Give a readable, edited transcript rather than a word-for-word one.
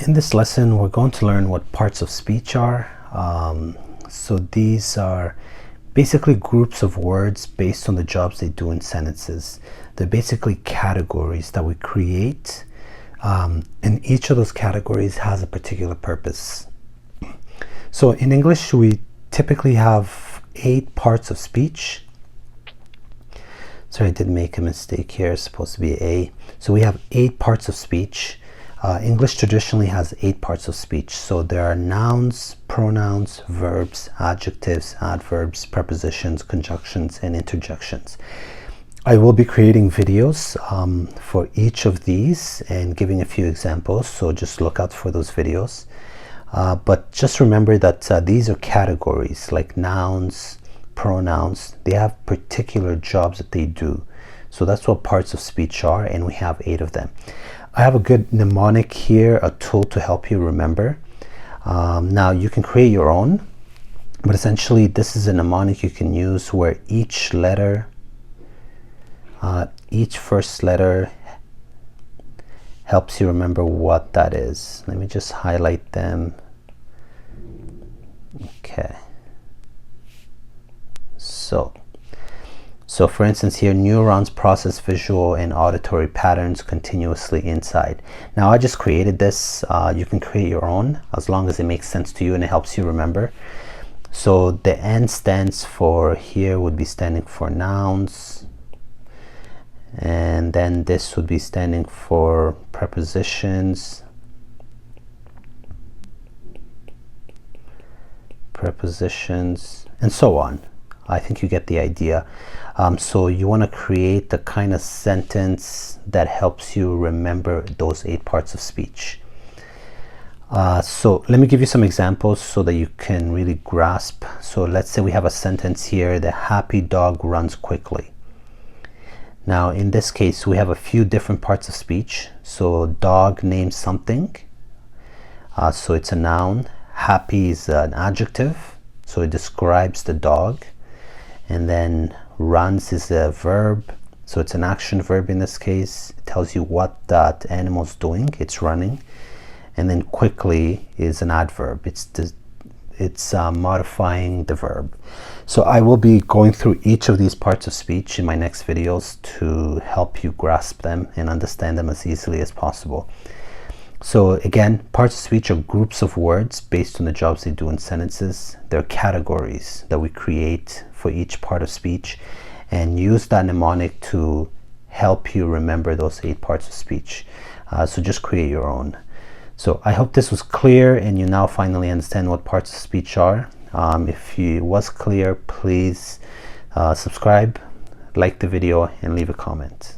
In this lesson, we're going to learn what parts of speech are. So these are basically groups of words based on the jobs they do in sentences. They're basically categories that we create, and each of those categories has a particular purpose. So in English, we typically have 8 parts of speech. Sorry, I did make a mistake here. It's supposed to be A. So we have 8 parts of speech. English traditionally has 8 parts of speech. So there are nouns, pronouns, verbs, adjectives, adverbs, prepositions, conjunctions, and interjections. I will be creating videos for each of these and giving a few examples, so just look out for those videos. But just remember that these are categories like nouns, pronouns. They have particular jobs that they do. So that's what parts of speech are, and we have 8 of them. I have a good mnemonic here, a tool to help you remember. Now you can create your own, but essentially this is a mnemonic you can use where each letter, each first letter helps you remember what that is. Let me just highlight them. Okay. So for instance here, neurons process visual and auditory patterns continuously inside. Now I just created this. You can create your own as long as it makes sense to you and it helps you remember. So the N stands for, here would be standing for nouns, and then this would be standing for prepositions, and so on. I think you get the idea. So you want to create the kind of sentence that helps you remember those 8 parts of speech. So let me give you some examples so that you can really grasp. So let's say we have a sentence here: the happy dog runs quickly. Now in this case we have a few different parts of speech. So dog names something, so it's a noun. Happy is an adjective, so it describes the dog. And then runs is a verb, so it's an action verb in this case. It tells you what that animal's doing, it's running. And then quickly is an adverb, it's modifying the verb. So I will be going through each of these parts of speech in my next videos to help you grasp them and understand them as easily as possible. So again, parts of speech are groups of words based on the jobs they do in sentences. They're categories that we create for each part of speech, and use that mnemonic to help you remember those 8 parts of speech. So just create your own. So I hope this was clear and you now finally understand what parts of speech are. If it was clear, please subscribe, like the video, and leave a comment.